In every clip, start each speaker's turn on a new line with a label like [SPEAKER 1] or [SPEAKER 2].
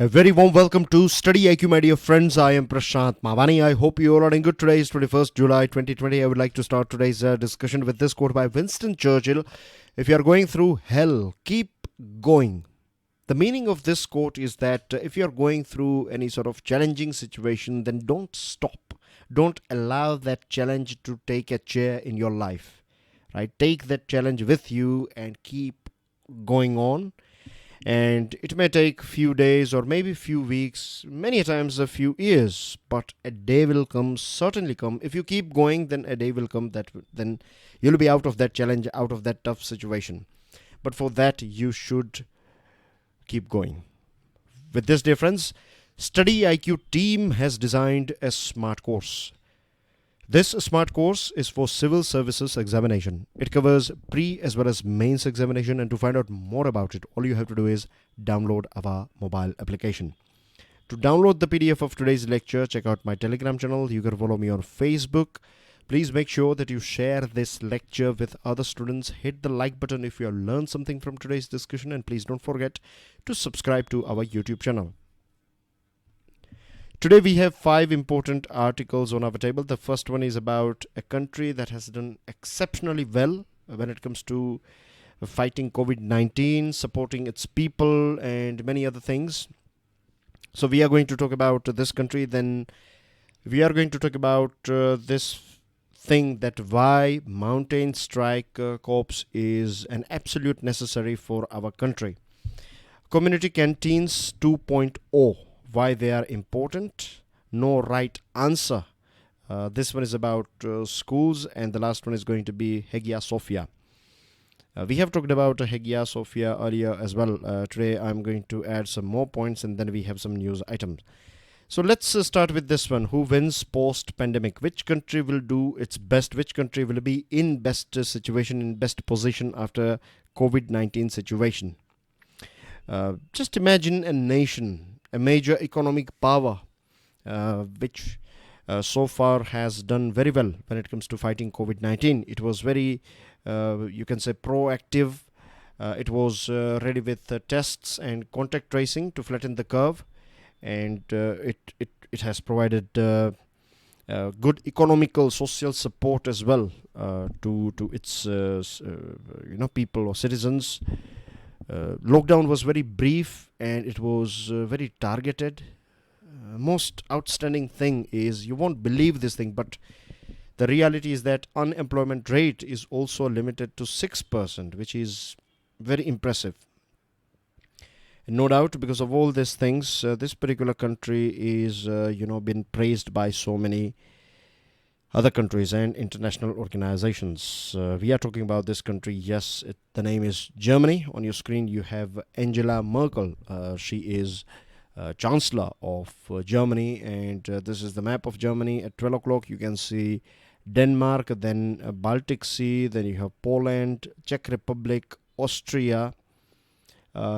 [SPEAKER 1] A very warm welcome to StudyIQ, my dear friends. I am Prashant Mavani. I hope you all are doing good. Today is 21st July 2020. I would like to start today's discussion with this quote by Winston Churchill. If you are going through hell, keep going. The meaning of this quote is that if you are going through any sort of challenging situation, then don't stop. Don't allow that challenge to take a chair in your life. Right? Take that challenge with you and keep going on. And it may take few days or maybe few weeks, many times a few years, but a day will come, certainly come. If you keep going, then a day will come that then you'll be out of that challenge, out of that tough situation. But for that, you should keep going. With this, dear friends, StudyIQ team has designed a smart course. This smart course is for Civil Services Examination. It covers pre as well as mains examination, and to find out more about it, all you have to do is download our mobile application. To download the PDF of today's lecture, check out my Telegram channel. You can follow me on Facebook. Please make sure that you share this lecture with other students. Hit the like button if you have learned something from today's discussion, and please don't forget to subscribe to our YouTube channel. Today we have 5 important articles on our table. The first one is about a country that has done exceptionally well when it comes to fighting COVID-19, supporting its people and many other things. So we are going to talk about this country. Then we are going to talk about this thing that why Mountain Strike Corps is an absolute necessary for our country. Community Canteens 2.0. Why they are important. No right answer. This one is about schools, and the last one is going to be Hagia Sophia. We have talked about Hagia Sophia earlier as well. Today I'm going to add some more points, and then we have some news items. So let's start with this one. Who wins post-pandemic? Which country will do its best? Which country will be in best situation, in best position after COVID-19 situation? Just imagine a nation, a major economic power, which so far has done very well when it comes to fighting COVID-19. It was very, you can say, proactive. It was ready with tests and contact tracing to flatten the curve, and it has provided good economical, social support as well to its people or citizens. Lockdown was very brief and it was very targeted. Most outstanding thing is, you won't believe this thing, but the reality is that unemployment rate is also limited to 6%, which is very impressive. And no doubt, because of all these things, this particular country is been praised by so many other countries and international organizations. We are talking about this country. Yes, the name is Germany. On your screen you have Angela Merkel. She is Chancellor of Germany, and this is the map of Germany. At 12 o'clock you can see Denmark, then Baltic Sea, then you have Poland, Czech Republic, Austria.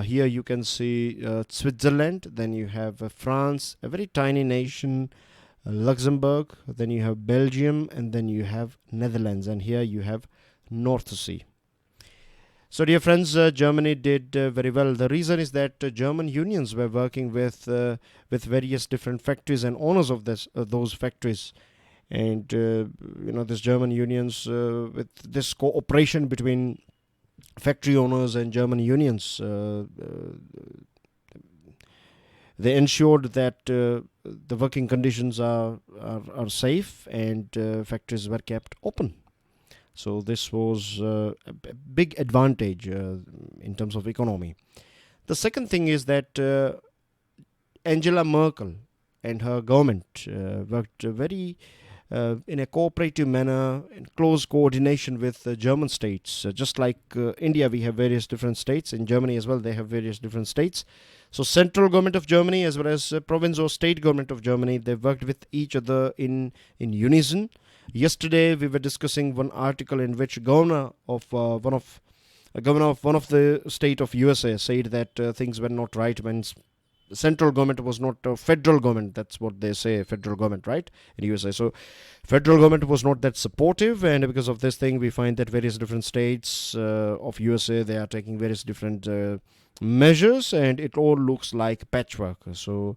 [SPEAKER 1] Here you can see Switzerland, then you have France, a very tiny nation, Luxembourg, then you have Belgium, and then you have Netherlands, and here you have North Sea. So dear friends, Germany did very well. The reason is that German unions were working with various different factories and owners of those factories, and this German unions with this cooperation between factory owners and German unions, they ensured that the working conditions are safe, and factories were kept open. So this was a big advantage in terms of economy. The second thing is that Angela Merkel and her government worked very in a cooperative manner, in close coordination with German states. Just like India, we have various different states. In Germany as well, they have various different states. So central government of Germany as well as province or state government of Germany, they worked with each other in unison. Yesterday, we were discussing one article in which governor of one of the state of USA said that things were not right when central government was not federal government. That's what they say, federal government, right, in USA. So federal government was not that supportive, and because of this thing we find that various different states of USA, they are taking various different measures, and it all looks like patchwork. So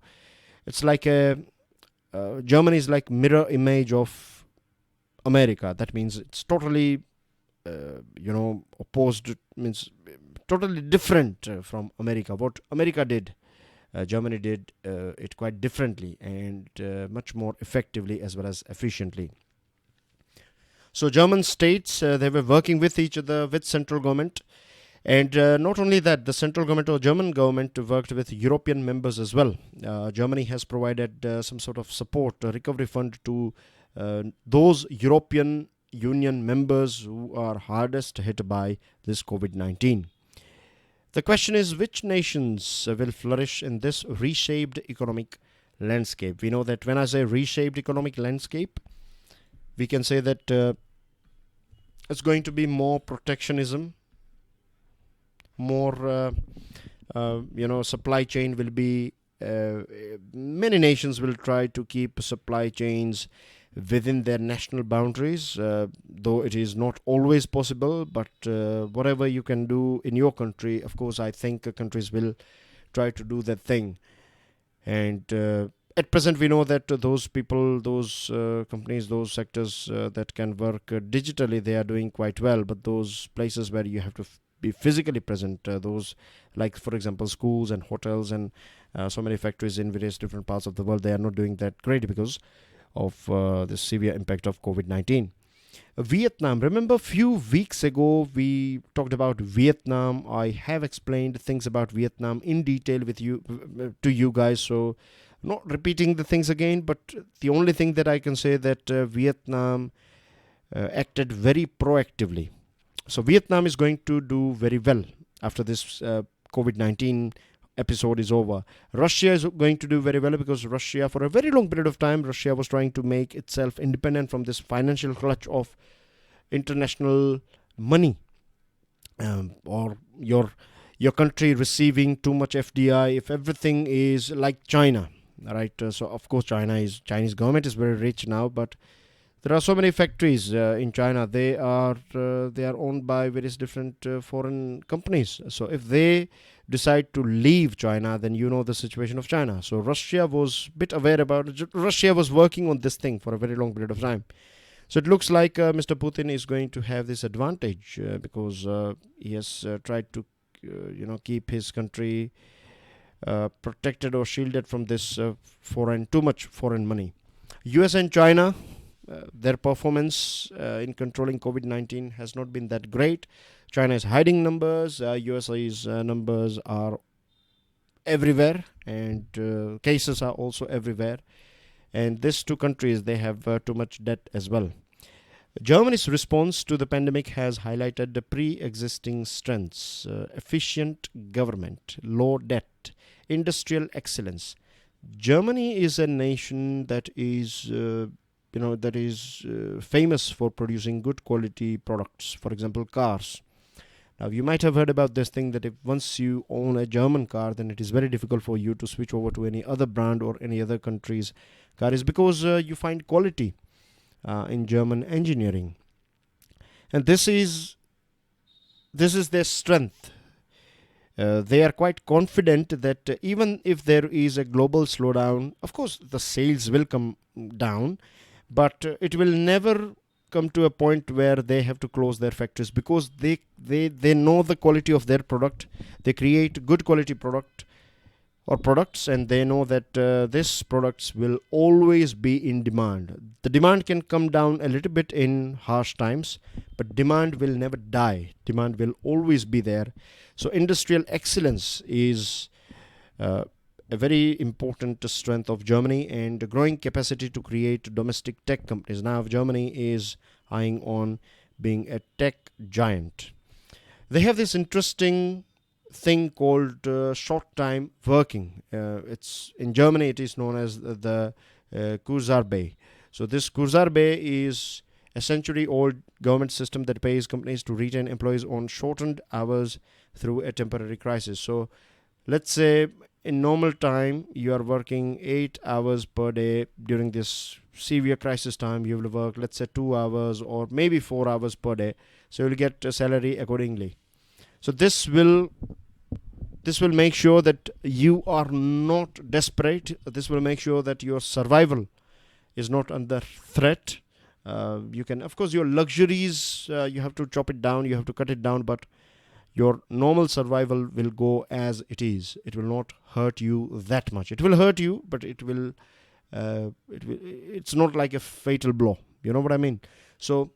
[SPEAKER 1] it's like Germany is like mirror image of America. That means it's totally opposed, means totally different from America. What America did, Germany did it quite differently and much more effectively as well as efficiently. So German states, they were working with each other, with central government. And not only that, the central government or German government worked with European members as well. Germany has provided some sort of support, a recovery fund to those European Union members who are hardest hit by this COVID-19. The question is, which nations will flourish in this reshaped economic landscape? We know that when I say reshaped economic landscape, we can say that it's going to be more protectionism, more supply chain will be many nations will try to keep supply chains within their national boundaries, though it is not always possible, but whatever you can do in your country, of course I think countries will try to do that thing. And at present we know that those people, those companies, those sectors that can work digitally, they are doing quite well. But those places where you have to be physically present, those like for example schools and hotels and so many factories in various different parts of the world, they are not doing that great because of the severe impact of COVID-19. Vietnam, remember a few weeks ago we talked about Vietnam. I have explained things about Vietnam in detail with you to you guys, so not repeating the things again, but the only thing that I can say that Vietnam acted very proactively. So Vietnam is going to do very well after this COVID-19 episode is over. Russia is going to do very well because Russia, for a very long period of time, Russia was trying to make itself independent from this financial clutch of international money, or your country receiving too much FDI. If everything is like China, right? So of course Chinese government is very rich now, but there are so many factories in China. They are owned by various different foreign companies. So if they decide to leave China, then you know the situation of China. So Russia was a bit aware about it. Russia was working on this thing for a very long period of time. So it looks like Mr. Putin is going to have this advantage because he has tried to keep his country protected or shielded from this too much foreign money. US and China, their performance in controlling COVID-19 has not been that great. China is hiding numbers, USA's numbers are everywhere, and cases are also everywhere. And these two countries, they have too much debt as well. Germany's response to the pandemic has highlighted the pre-existing strengths: efficient government, low debt, industrial excellence. Germany is a nation that is famous for producing good quality products. For example, cars. Now, you might have heard about this thing that if once you own a German car, then it is very difficult for you to switch over to any other brand or any other country's car, is because you find quality in German engineering, and this is their strength. They are quite confident that even if there is a global slowdown, of course the sales will come down, but it will never come to a point where they have to close their factories, because they know the quality of their product. They create good quality products, and they know that these products will always be in demand. The demand can come down a little bit in harsh times, but demand will never die. Demand will always be there. So industrial excellence is a very important strength of Germany, and growing capacity to create domestic tech companies. Now Germany is eyeing on being a tech giant. They have this interesting thing called short time working. It's in Germany, it is known as the Kurzarbeit. So this Kurzarbeit is a century-old government system that pays companies to retain employees on shortened hours through a temporary crisis. So let's say in normal time you are working 8 hours per day. During this severe crisis time, you will work, let's say, 2 hours or maybe 4 hours per day. So you will get a salary accordingly. So this will this will make sure that you are not desperate. This will make sure that your survival is not under threat. You can, of course, your luxuries, you have to chop it down, you have to cut it down, but your normal survival will go as it is. It will not hurt you that much. It will hurt you, but it's not like a fatal blow. You know what I mean? So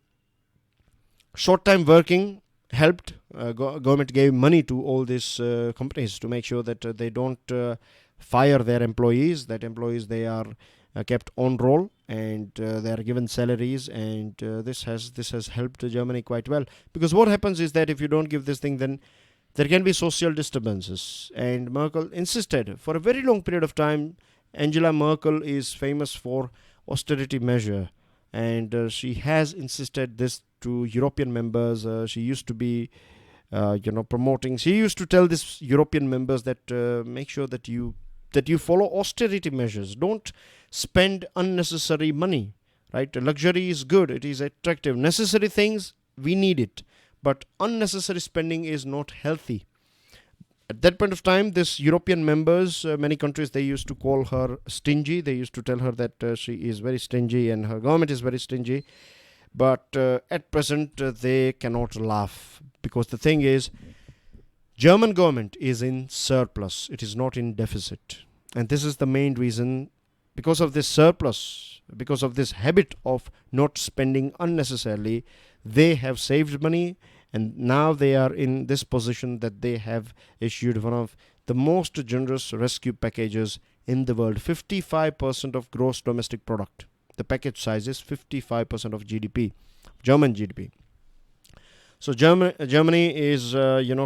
[SPEAKER 1] short time working helped. Government gave money to all these companies to make sure that they don't fire their employees, that employees, they are kept on roll, and they are given salaries, and this has helped Germany quite well. Because what happens is that if you don't give this thing, then there can be social disturbances. And Merkel insisted for a very long period of time. Angela Merkel is famous for austerity measure, and she has insisted this to European members. She used to be promoting. She used to tell these European members that make sure that you follow austerity measures. Don't spend unnecessary money, right? Luxury is good. It is attractive. Necessary things, we need it. But unnecessary spending is not healthy. At that point of time, this European members, many countries, they used to call her stingy. They used to tell her that she is very stingy and her government is very stingy. But at present, they cannot laugh, because the thing is, German government is in surplus. It is not in deficit. And this is the main reason. Because of this surplus, because of this habit of not spending unnecessarily, they have saved money, and now they are in this position that they have issued one of the most generous rescue packages in the world. 55% of gross domestic product. The package size is 55% of GDP, German GDP. So Germany is,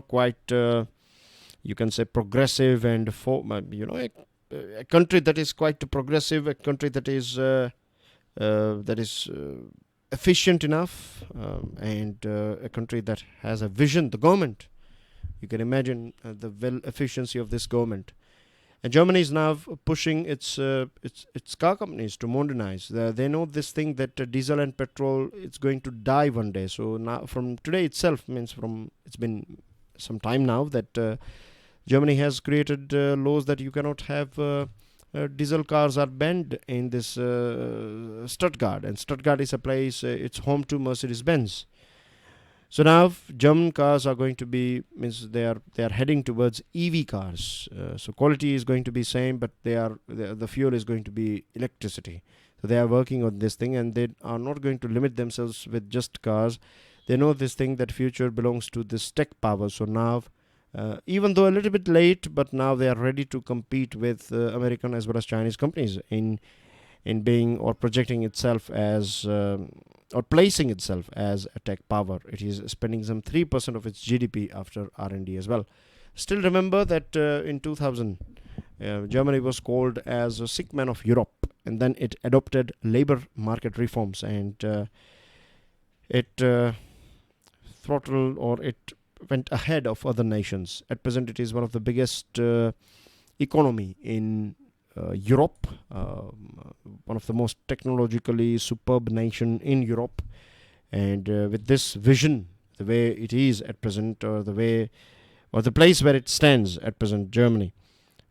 [SPEAKER 1] quite, you can say, progressive, and a country that is quite progressive, a country that is efficient enough, and a country that has a vision. The government, you can imagine the efficiency of this government. And Germany is now pushing its car companies to modernize. They know this thing that diesel and petrol, it's going to die one day. So now, from today itself, it's been some time now that Germany has created laws that you cannot have diesel cars are banned in this Stuttgart. And Stuttgart is a place, it's home to Mercedes-Benz. So now German cars are going to be, they are heading towards EV cars. So quality is going to be same, but the fuel is going to be electricity. So they are working on this thing, and they are not going to limit themselves with just cars. They know this thing that future belongs to this tech power. So now, even though a little bit late, but now they are ready to compete with American as well as Chinese companies in being or projecting itself as or placing itself as a tech power. It is spending some 3% of its GDP after R&D as well. Still remember that in 2000, Germany was called as a sick man of Europe, and then it adopted labor market reforms, and it throttled, or it went ahead of other nations. At present, it is one of the biggest economy in Europe, one of the most technologically superb nation in Europe, and with this vision, the way it is at present, or the place where it stands at present, Germany,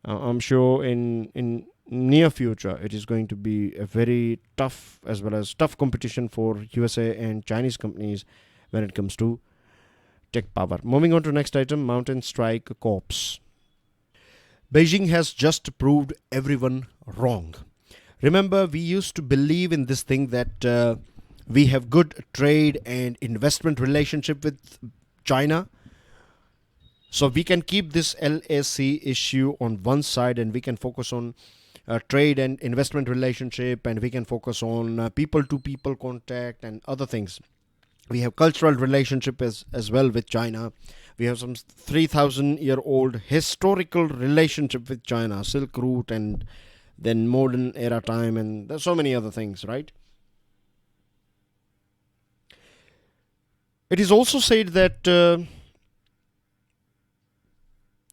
[SPEAKER 1] I'm sure in near future it is going to be a very tough as well as tough competition for USA and Chinese companies when it comes to tech power. Moving on to next item, Mountain Strike Corps. Beijing has just proved everyone wrong. Remember, we used to believe in this thing that we have good trade and investment relationship with China. So we can keep this LAC issue on one side, and we can focus on trade and investment relationship, and we can focus on people-to-people contact and other things. We have cultural relationship as well with China. We have some 3,000-year-old historical relationship with China, Silk Route, and then modern era time, and there's so many other things, right? It is also said that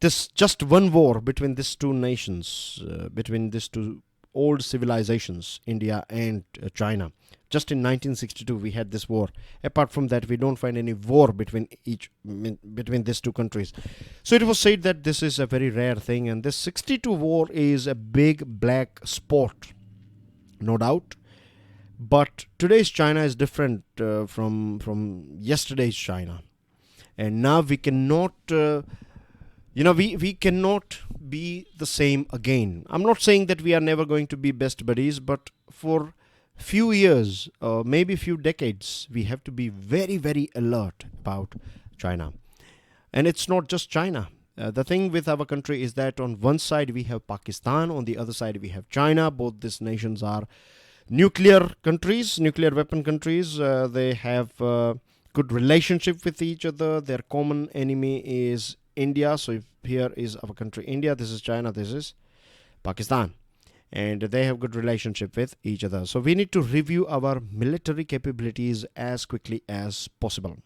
[SPEAKER 1] this just one war between these two nations, between these two old civilizations, India and China. Just in 1962, we had this war. Apart from that, we don't find any war between these two countries. So it was said that this is a very rare thing, and this 62 war is a big black spot, no doubt. But today's China is different from yesterday's China, and now we cannot. We cannot be the same again. I'm not saying that we are never going to be best buddies, but for few years, maybe few decades, we have to be very, very alert about China. And it's not just China. The thing with our country is that on one side we have Pakistan, on the other side we have China. Both these nations are nuclear countries, nuclear weapon countries. They have good relationship with each other. Their common enemy is India. So if here is our country India, this is China, this is Pakistan, and they have good relationship with each other. So we need to review our military capabilities as quickly as possible.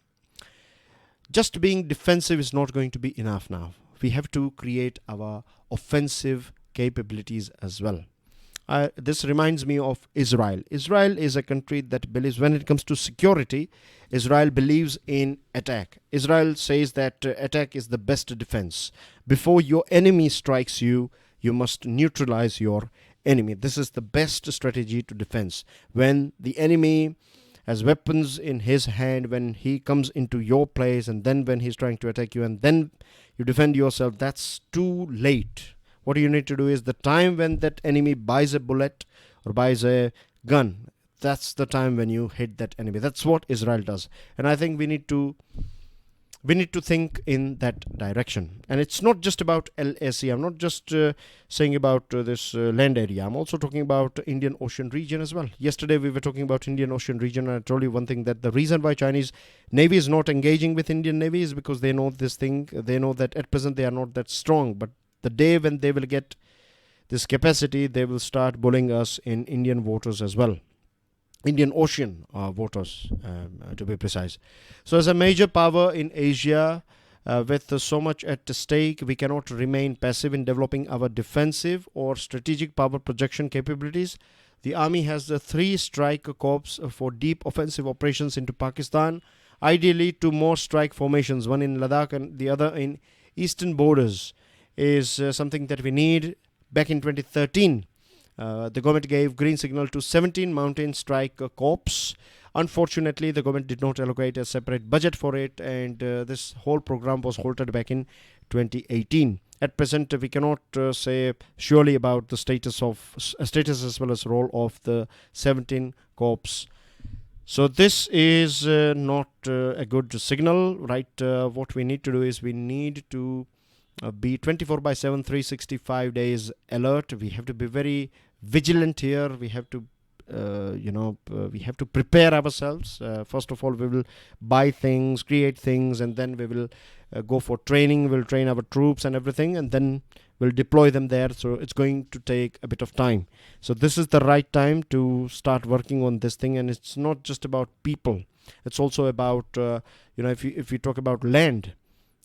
[SPEAKER 1] Just being defensive is not going to be enough now. We have to create our offensive capabilities as well. This reminds me of Israel. Israel is a country that believes, when it comes to security, Israel believes in attack. Israel says that attack is the best defense. Before your enemy strikes you, you must neutralize your enemy. This is the best strategy to defense. When the enemy has weapons in his hand, when he comes into your place, and then when he's trying to attack you, and then you defend yourself, that's too late. What you need to do is the time when that enemy buys a bullet or buys a gun, that's the time when you hit that enemy. That's what Israel does. And I think we need to think in that direction. And it's not just about LAC. I'm not just saying about this land area. I'm also talking about Indian Ocean region as well. Yesterday we were talking about Indian Ocean region, and I told you one thing, that the reason why Chinese Navy is not engaging with Indian Navy is because they know this thing. They know that at present they are not that strong, but the day when they will get this capacity, they will start bullying us in Indian waters as well. Indian Ocean waters, to be precise. So as a major power in Asia, with so much at stake, we cannot remain passive in developing our defensive or strategic power projection capabilities. The army has the 3 strike corps for deep offensive operations into Pakistan. Ideally, 2 more strike formations, one in Ladakh and the other in eastern borders, is something that we need. Back in 2013, the government gave green signal to 17 mountain strike corps. Unfortunately, the government did not allocate a separate budget for it, and this whole program was halted back in 2018. At present, we cannot say surely about the status as well as role of the 17 corps. So this is not a good signal, right? What we need to do is we need to be 24/7, 365 days alert. We have to be very vigilant here. We have to we have to prepare ourselves. First of all, we will buy things, create things, and then we will go for training. We'll train our troops and everything, and then we'll deploy them there. So it's going to take a bit of time. So this is the right time to start working on this thing. And it's not just about people. It's also about if you talk about land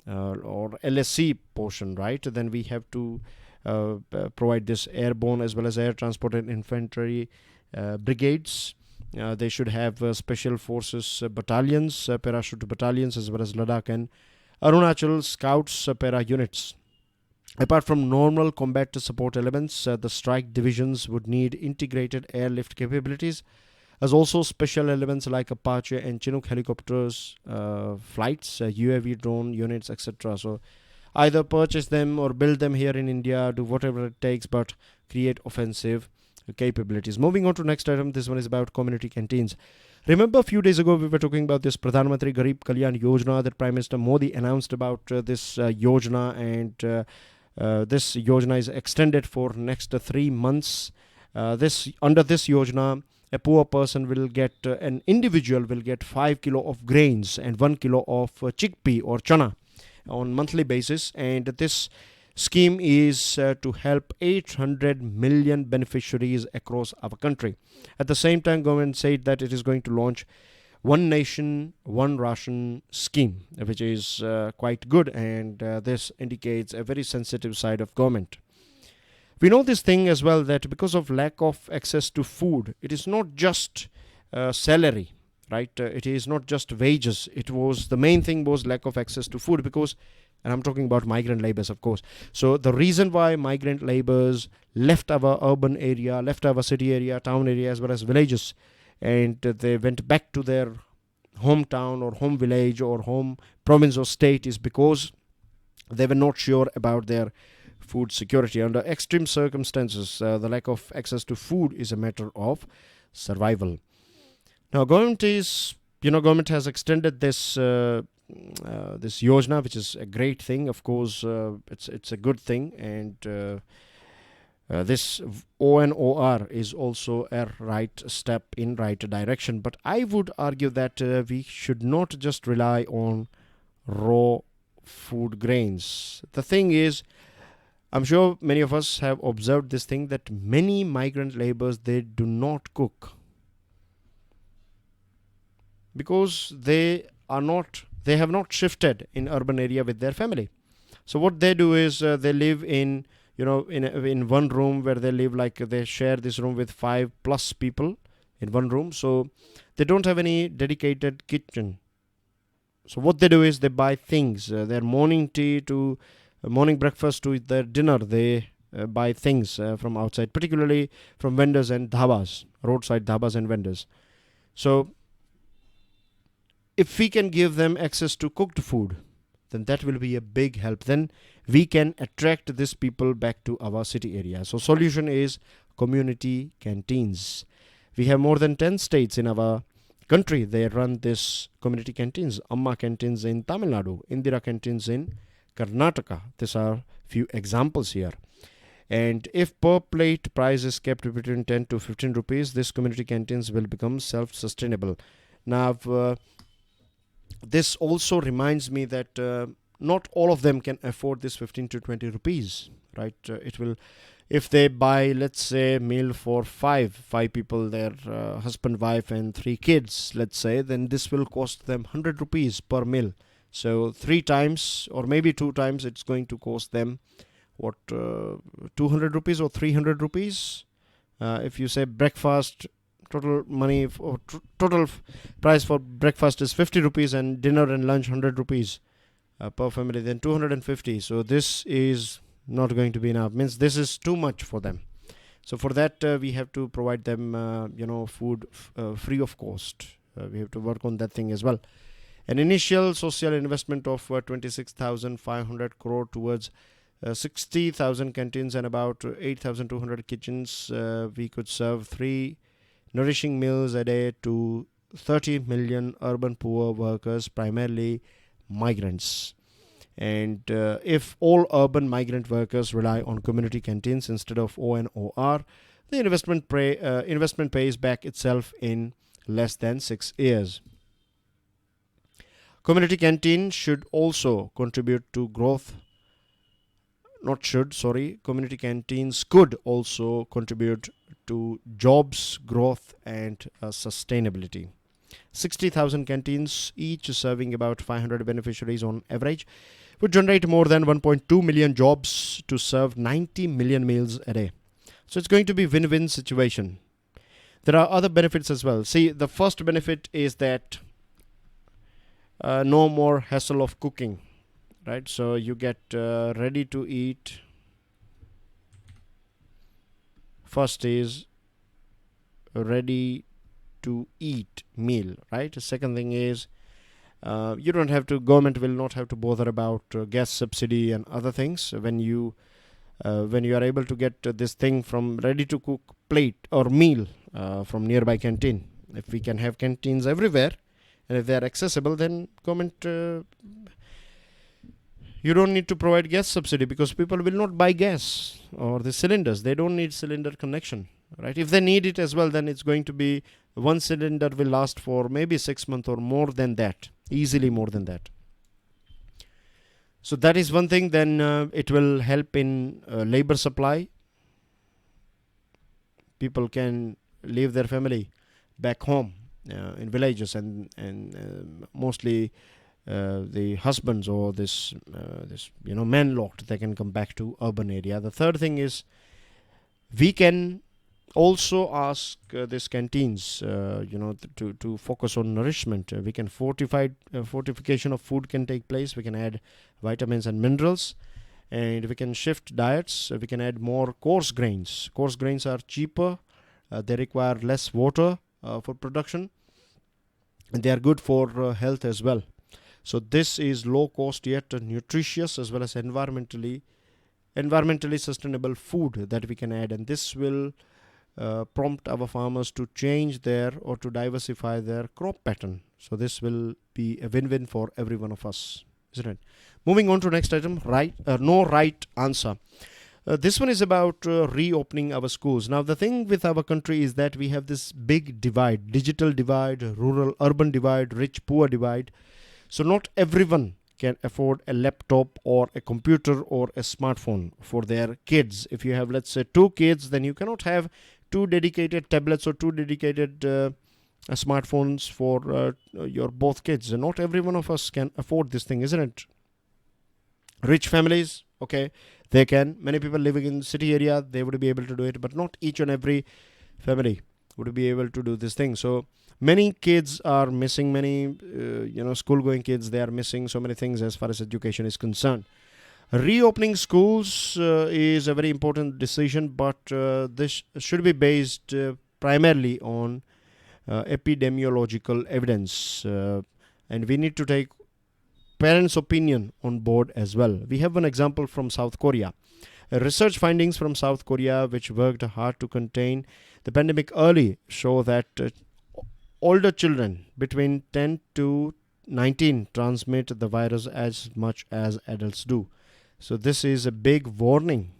[SPEAKER 1] or LSC portion, right? Then we have to provide this airborne as well as air transport and infantry brigades. They should have special forces battalions, parachute battalions, as well as Ladakh and Arunachal scouts para units. Apart from normal combat support elements, the strike divisions would need integrated airlift capabilities, as also special elements like Apache and Chinook helicopters, flights, UAV drone units, etc. So either purchase them or build them here in India, do whatever it takes, but create offensive capabilities. Moving on to next item, this one is about community canteens. Remember a few days ago we were talking about this Pradhan Mantri Garib Kalyan Yojana that Prime Minister Modi announced about this Yojana, and this Yojana is extended for next 3 months. Under this Yojana, a poor person will get, an individual will get 5 kilo of grains and 1 kilo of chickpea or chana on monthly basis, and this scheme is to help 800 million beneficiaries across our country. At the same time, government said that it is going to launch One Nation, One Ration scheme, which is quite good, and this indicates a very sensitive side of government. We know this thing as well, that because of lack of access to food, it is not just salary, right? It is not just wages. It was, the main thing was lack of access to food, because, and I'm talking about migrant laborers, of course. So the reason why migrant laborers left our urban area, left our city area, town area, as well as villages, and they went back to their hometown or home village or home province or state, is because they were not sure about their food security. Under extreme circumstances, the lack of access to food is a matter of survival. Now, government has extended this this yojana, which is a great thing. Of course, it's a good thing, and this ONOR is also a right step in right direction. But I would argue that we should not just rely on raw food grains. The thing is, I'm sure many of us have observed this thing, that many migrant laborers, they do not cook, because they have not shifted in urban area with their family. So what they do is they live in in one room, where they live, like they share this room with 5+ people in one room. So they don't have any dedicated kitchen. So what they do is they buy things, their morning tea to morning breakfast to their dinner. They buy things from outside, particularly from vendors and dhabas, roadside dhabas and vendors. So if we can give them access to cooked food, then that will be a big help. Then we can attract these people back to our city area. So solution is community canteens. We have more than 10 states in our country. They run this community canteens. Amma canteens in Tamil Nadu, Indira canteens in Karnataka. These are few examples here. And if per plate price is kept between 10 to 15 rupees, this community canteens will become self-sustainable. Now, this also reminds me that not all of them can afford this 15 to 20 rupees, right? It will, if they buy, let's say, meal for five people, their husband, wife, and 3 kids, let's say, then this will cost them 100 rupees per meal. So 3 times or maybe 2 times, it's going to cost them 200 rupees or 300 rupees. If you say breakfast, total money for total price for breakfast is 50 rupees and dinner and lunch 100 rupees per family, then 250. So this is not going to be enough. Means this is too much for them. So for that we have to provide them food free of cost. We have to work on that thing as well. An initial social investment of 26,500 crore towards 60,000 canteens and about 8,200 kitchens. We could serve 3 nourishing meals a day to 30 million urban poor workers, primarily migrants. And if all urban migrant workers rely on community canteens instead of ONOR, the investment pays back itself in less than 6 years. Community canteen should also contribute to growth. Community canteens could also contribute to jobs, growth, and sustainability. 60,000 canteens, each serving about 500 beneficiaries on average, would generate more than 1.2 million jobs to serve 90 million meals a day. So it's going to be win-win situation. There are other benefits as well. See, the first benefit is that no more hassle of cooking, right? So you get ready to eat. First is ready to eat meal, right? The second thing is you don't have to, government will not have to bother about gas subsidy and other things when you are able to get this thing from ready to cook plate or meal from nearby canteen. If we can have canteens everywhere and if they are accessible, then government you don't need to provide gas subsidy, because people will not buy gas or the cylinders. They don't need cylinder connection, right? If they need it as well, then it's going to be one cylinder will last for maybe 6 months or more than that, easily more than that. So that is one thing. Then it will help in labor supply. People can leave their family back home in villages, and mostly the husbands or this man-locked, they can come back to urban area. The third thing is We can also ask this canteens, to focus on nourishment. We can fortification of food can take place. We can add vitamins and minerals, and we can shift diets. We can add more coarse grains. Coarse grains are cheaper. They require less water for production, and they are good for health as well. So this is low cost yet nutritious, as well as environmentally sustainable food that we can add, and this will prompt our farmers to change their or to diversify their crop pattern. So this will be a win-win for every one of us, isn't it? Moving on to next item, no right answer. This one is about reopening our schools. Now the thing with our country is that we have this big divide: digital divide, rural urban divide, rich poor divide. So not everyone can afford a laptop or a computer or a smartphone for their kids. If you have, let's say, 2 kids, then you cannot have 2 dedicated tablets or 2 dedicated smartphones for your both kids. And not every one of us can afford this thing, isn't it? Rich families, okay, they can. Many people living in city area, they would be able to do it, but not each and every family would be able to do this thing. So many kids are missing, many school going kids, they are missing so many things as far as education is concerned. Reopening schools is a very important decision, but this should be based primarily on epidemiological evidence, and we need to take parents' opinion on board as well. We have one example from South Korea. Research findings from South Korea, which worked hard to contain the pandemic early, show that older children between 10 to 19 transmit the virus as much as adults do. So this is a big warning,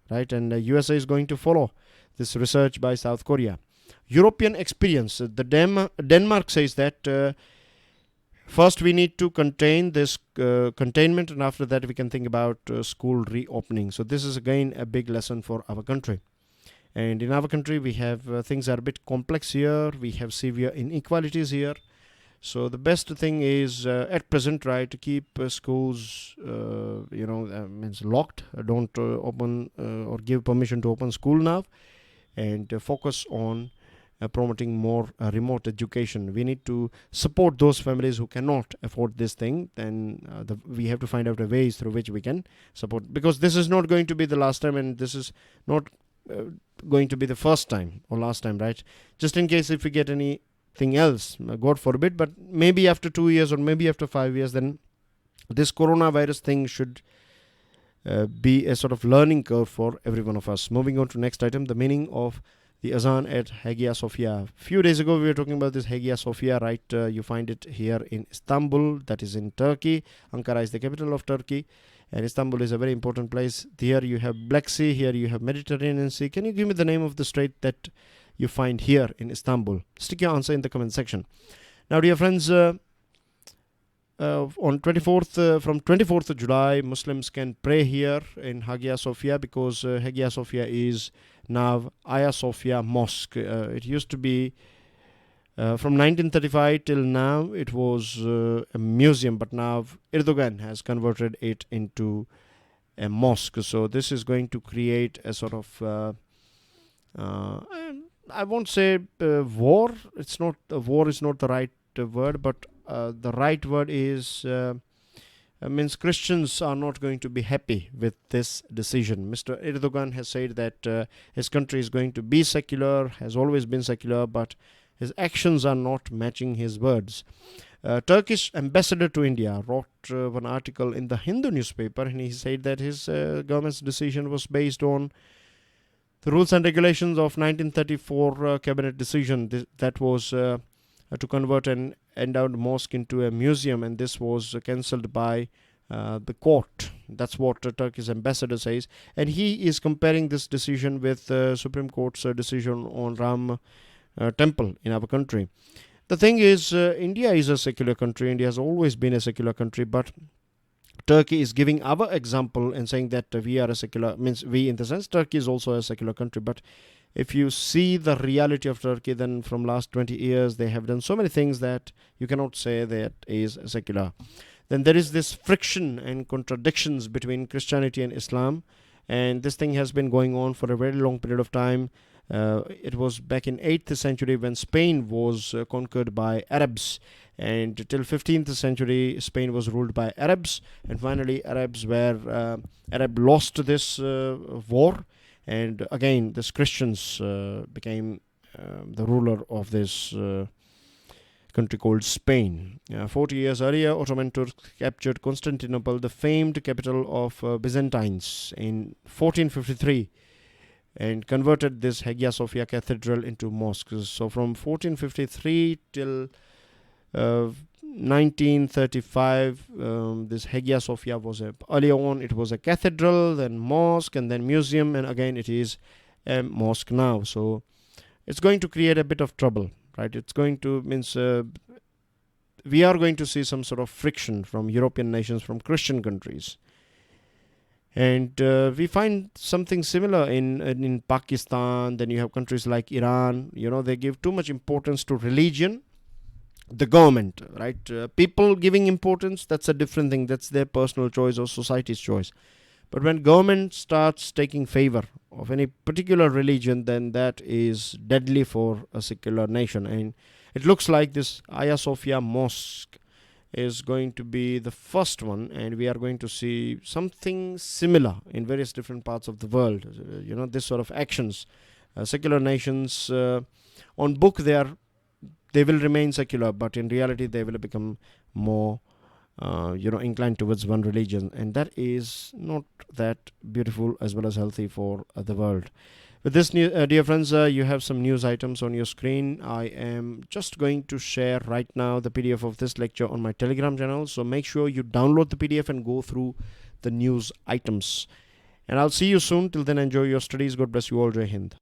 [SPEAKER 1] right? And USA is going to follow this research by South Korea. European experience. Denmark says that first we need to contain this containment, and after that we can think about school reopening. So this is again a big lesson for our country. And in our country we have things are a bit complex here. We have severe inequalities here. So the best thing is at present, right, to keep schools means locked. Don't open or give permission to open school now, and focus on promoting more remote education. We need to support those families who cannot afford this thing. Then we have to find out a ways through which we can support, because this is not going to be the last time, and this is not going to be the first time or last time, right? Just in case if we get anything else, God forbid, but maybe after 2 years or maybe after 5 years, then this coronavirus thing should be a sort of learning curve for every one of us. Moving on to next item, the meaning of the Azan at Hagia Sophia. Few days ago we were talking about this Hagia Sophia, right? You find it here in Istanbul, that is in Turkey. Ankara is the capital of Turkey, and Istanbul is a very important place. Here you have Black Sea, here you have Mediterranean Sea. Can you give me the name of the strait that you find here in Istanbul? Stick your answer in the comment section. Now, dear friends, on 24th, from 24th of July, Muslims can pray here in Hagia Sophia, because Hagia Sophia is now Hagia Sophia Mosque. It used to be from 1935 till now it was a museum, but now Erdogan has converted it into a mosque. So this is going to create a sort of I won't say war. It's not war is not the right word, but the right word is means Christians are not going to be happy with this decision. Mr. Erdogan has said that his country is going to be secular, has always been secular, but his actions are not matching his words. Turkish ambassador to India wrote one article in the Hindu newspaper, and he said that his government's decision was based on the rules and regulations of 1934 cabinet decision that was to convert an endowed mosque into a museum, and this was cancelled by the court. That's what Turkey's ambassador says, and he is comparing this decision with Supreme Court's decision on Ram temple in our country. The thing is, India is a secular country. India has always been a secular country, but Turkey is giving our example and saying that we are a secular, means we in the sense Turkey is also a secular country. But if you see the reality of Turkey, then from last 20 years they have done so many things that you cannot say that is secular. Then there is this friction and contradictions between Christianity and Islam, and this thing has been going on for a very long period of time. It was back in 8th century when Spain was conquered by Arabs, and till 15th century Spain was ruled by Arabs, and finally Arab lost this war, and again this Christians became the ruler of this country called Spain. 40 years earlier, Ottoman Turks captured Constantinople, the famed capital of Byzantines, in 1453, and converted this Hagia Sophia Cathedral into mosques. So from 1453 till 1935, this Hagia Sophia was earlier on it was a cathedral, then mosque, and then museum, and again it is a mosque now. So it's going to create a bit of trouble, right? It's going to means we are going to see some sort of friction from European nations, from Christian countries. And we find something similar in Pakistan. Then you have countries like Iran. They give too much importance to religion. The government, right? People giving importance, that's a different thing. That's their personal choice or society's choice. But when government starts taking favor of any particular religion, then that is deadly for a secular nation. And it looks like this Hagia Sophia Mosque is going to be the first one, and we are going to see something similar in various different parts of the world. This sort of actions. Secular nations, on book they will remain secular, but in reality they will become more inclined towards one religion, and that is not that beautiful as well as healthy for the world. With this, dear friends, you have some news items on your screen. I am just going to share right now the PDF of this lecture on my Telegram channel, so make sure you download the PDF and go through the news items. And I'll see you soon. Till then, enjoy your studies. God bless you all. Jai Hind.